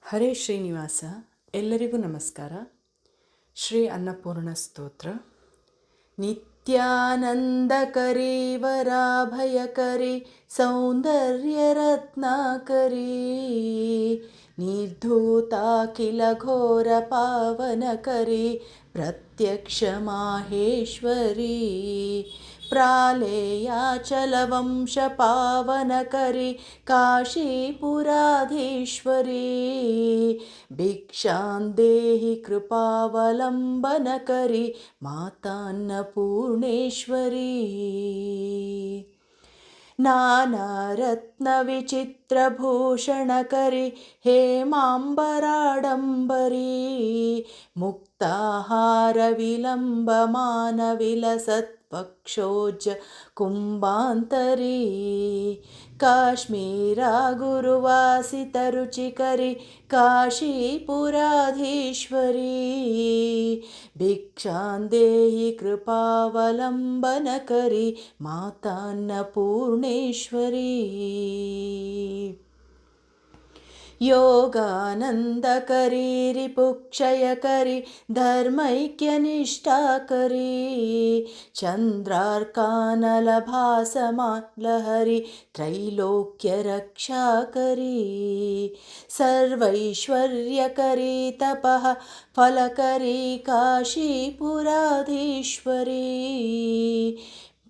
ಹರೇ ಶ್ರೀನಿವಾಸ. ಎಲ್ಲರಿಗೂ ನಮಸ್ಕಾರ. ಶ್ರೀ ಅನ್ನಪೂರ್ಣ ಸ್ತೋತ್ರ. ನಿತ್ಯಾನಂದಕರಿ ವರಾಭಯಕರಿ ಸೌಂದರ್ಯರತ್ನಾಕರಿ ನಿರ್ಧೂತಾಖಿಲ ಘೋರ ಪಾವನಕರಿ ಪ್ರತ್ಯಕ್ಷ ಮಾಹೇಶ್ವರಿ ಪ್ರಾಲೇಯಾಚಲವಂಶ ಪಾವನಕರಿ ಕಾಶೀಪುರಾಧೀಶ್ವರಿ ಭಿಕ್ಷಾಂದೇಹಿ ಕೃಪಾವಲಂಬನಕರಿ ಮಾತಾನ್ನಪೂರ್ಣೇಶ್ವರಿ ನಾನಾರತ್ನವಿಚಿತ್ರಭೂಷಣಕರಿ ಹೇಮಾಂಬರಾಡಂಬರಿ ಮುಕ್ತಾಹಾರವಿಲಂಬಮಾನವಿಲಸತ್ಪಕ್ಷೋಜ್ಜ ಕುಂಭಾಂತರಿ ಕಾಶ್ಮೀರ ಗುರುವಾಸಿತರುಚಿಕರಿ ಕಾಶೀಪುರಾಧೀಶ್ವರಿ ಭಿಕ್ಷಾಂದೇಹಿ ಕೃಪಾವಲಂಬನಕರಿ ಮಾತಾನ್ನಪೂರ್ಣೇಶ್ವರಿ ಯೋಗಾನಂದಕರಿ ರಿಪುಕ್ಷಯಕರಿ ಧರ್ಮೈಕ್ಯನಿಷ್ಠಾಕರಿ ಚಂದ್ರಾರ್ಕಾನಲಭಾಸಮಾಲಹರಿ ತ್ರೈಲೋಕ್ಯರಕ್ಷಾಕರಿ ಸರ್ವೈಶ್ವರ್ಯಕರಿ ತಪಃ ಫಲಕರಿ ಕಾಶೀಪುರಾಧೀಶ್ವರಿ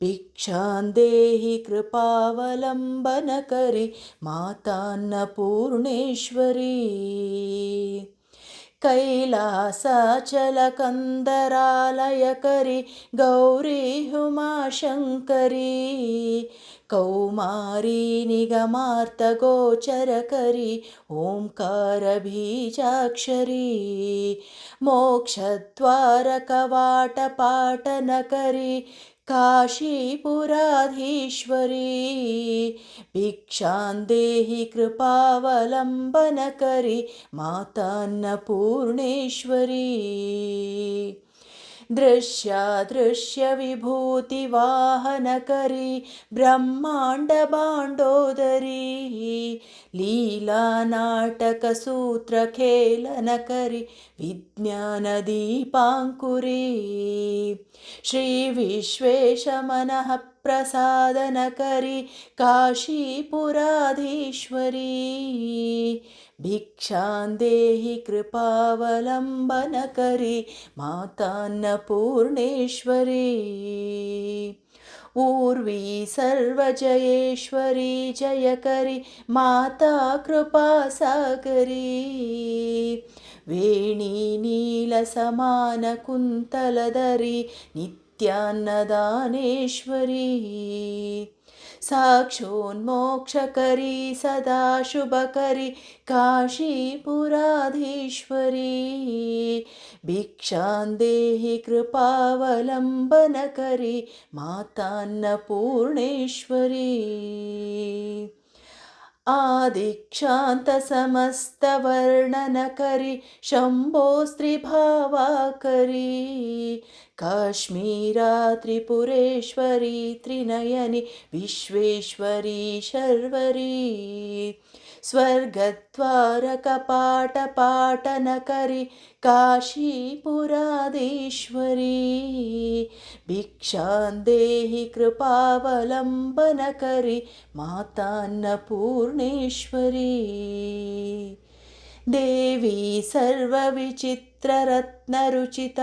ಭಿಕ್ಷಾಂದೇಹಿ ಕೃಪಾವಲಂಬನಕರಿ ಮಾತಾನ್ನಪೂರ್ಣೇಶ್ವರಿ ಕೈಲಾಸಾಚಲಕಂದರಾಲಯಕರಿ ಗೌರಿ ಉಮಾಶಂಕರಿ ಕೌಮಾರಿ ನಿಗಮಾರ್ತಗೋಚರಕರಿ ಓಂಕಾರ ಬೀಜಾಕ್ಷರಿ ಮೋಕ್ಷದ್ವಾರ ಕವಾಟ ಪಾಟನಕರಿ ಕಾಶೀಪುರಾಧೀಶ್ವರಿ ಭಿಕ್ಷಾಂದೇಹಿ ಕೃಪಾವಲಂಬನಕರಿ ಮಾತಾನ್ನಪೂರ್ಣೇಶ್ವರಿ ದೃಶ್ಯಾದೃಶ್ಯ ವಿಭೂತಿ ವಾಹನಕರಿ ಬ್ರಹ್ಮಾಂಡ ಬಾಂಡೋದರಿ ಲೀಲಾ ನಾಟಕ ಸೂತ್ರ ಖೇಲನಕರಿ ವಿಜ್ಞಾನ ದೀಪಾಂಕುರಿ ಶ್ರೀ ವಿಶ್ವೇಶ ಮನಃ ಪ್ರಸಾದನಕರಿ ಕಾಶೀಪುರಾಧೀಶ್ವರಿ ಭಿಕ್ಷಾಂದೇಹಿ ಕೃಪಾವಲಂಬನಕರಿ ಮಾತಾನ್ನಪೂರ್ಣೇಶ್ವರಿ ಊರ್ವಿ ಸರ್ವಜಯೇಶ್ವರಿ ಜಯಕರಿ ಮಾತಾ ಕೃಪಾಸಾಗರಿ ವೇಣಿ ನೀಲ ಸಮಾನ ಕುಂತಲಧರಿ ನಿತ್ಯಾನ್ನದಾನೇಶ್ವರಿ ಸಾಕ್ಷೋನ್ಮೋಕ್ಷಕರಿ ಸದಾ ಶುಭಕರಿ ಕಾಶೀಪುರಾಧೀಶ್ವರಿ ಭಿಕ್ಷಾಂದೇಹಿ ಕೃಪಾವಲಂಬನಕರಿ ಮಾತಾನ್ನಪೂರ್ಣೇಶ್ವರಿ ಆದಿಕ್ಷಾಂತ ಸಮಸ್ತವರ್ಣನಕರಿ ಶಂಭೋ ಸ್ತ್ರೀಭಾವಾಕರಿ ಕಾಶ್ಮೀರ ತ್ರಿಪುರೇಶ್ವರಿ ತ್ರಿನಯನಿ ವಿಶ್ವೇಶ್ವರಿ ಶರ್ವರಿ ಸ್ವರ್ಗದ್ವಾರ ಕಪಾಟ ಪಾಟನಕರಿ ಕಾಶೀಪುರಾಧೀಶ್ವರಿ ಭಿಕ್ಷಾಂದೇಹಿ ಕೃಪಾವಲಂಬನಕರಿ ಮಾತಾನ್ನಪೂರ್ಣೇಶ್ವರಿ ದೇವಿ ಸರ್ವವಿಚಿತ್ರರತ್ನರುಚಿತ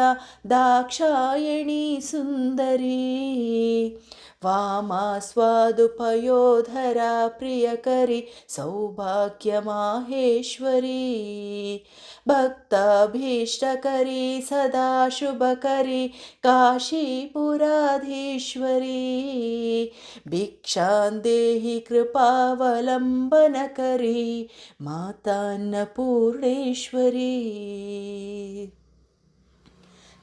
ದಾಕ್ಷಾಯಣಿ ಸುಂದರಿ ವಾಮಾಸ್ವಾದುಪಯೋಧರ ಪ್ರಿಯಕರಿ ಸೌಭಾಗ್ಯ ಮಾಹೇಶ್ವರಿ ಭಕ್ತಾಭೀಷ್ಟಕರಿ ಸದಾ ಶುಭಕರಿ ಕಾಶೀಪುರಾಧೀಶ್ವರಿ ಭಿಕ್ಷಾಂದೇಹಿ ಕೃಪಾವಲಂಬನಕರಿ ಮಾತಾನ್ನಪೂರ್ಣೇಶ್ವರಿ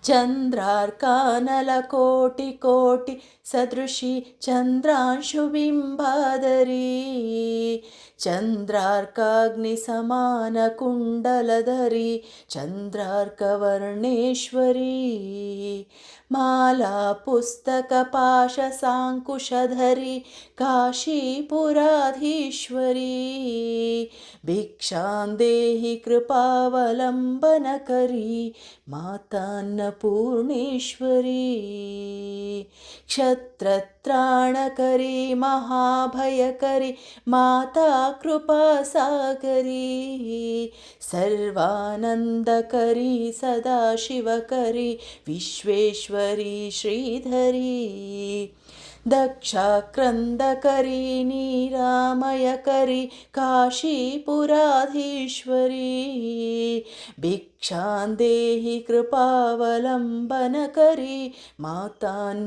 चन्द्रार्कानलकोटिकोटि सदृशी चन्द्रांशुबिम्बाधरी चन्द्रार्काग्निसमानकुण्डलधरी चन्द्रार्कवर्णेश्वरी माला पुस्तकपाशसाङ्कुशधरी काशीपुराधीश्वरी भिक्षां देहि कृपावलम्बनकरी मातान्नपूर्णेश्वरी क्षत्रत्राणकरी महाभयकरी माता कृपासागरी सर्वानन्दकरी सदाशिवकरी विश्वेश्वरी श्रीधरी दक्षाक्रन्दकरी निरामयकरी काशीपुराधीश्वरी भिक्षां देहि कृपावलम्बनकरी मातान्नपूर्णेश्वरी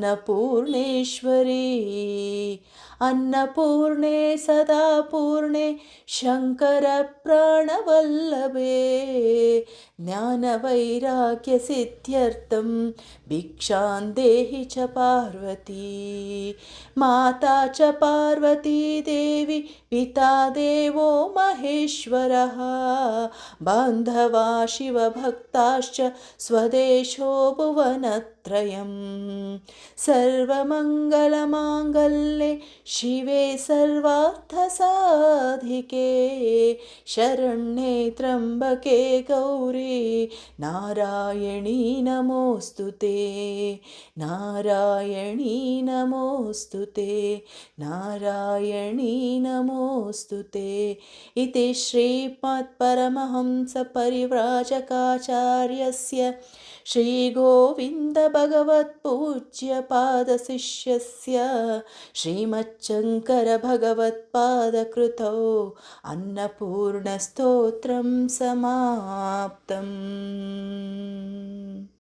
अन्नपूर्णे सदा पूर्णे शङ्करप्राणवल्लभे ज्ञानवैराग्यसिद्ध्यर्थं भिक्षां देहि च पार्वती माता च पार्वती देवी पिता देवो महेश्वरः बान्धवा शिवभक्ताश्च स्वदेशो भुवनत्रयम् सर्वमङ्गलमाङ्गल्ये शिवे सर्वार्थसाधिके शरण्ये त्र्यम्बके गौरी नारायणी नमोऽस्तु ते नारायणी नमोऽस्तु ते नारायणी नमोऽस्तु ते इति श्रीमत्परमहंसपरिव्राजकाचार्यस्य श्रीगोविन्दभगवत्पूज्यपादशिष्यस्य श्रीमच्छङ्करभगवत्पादकृतौ अन्नपूर्णस्तोत्रं समाप्तम्।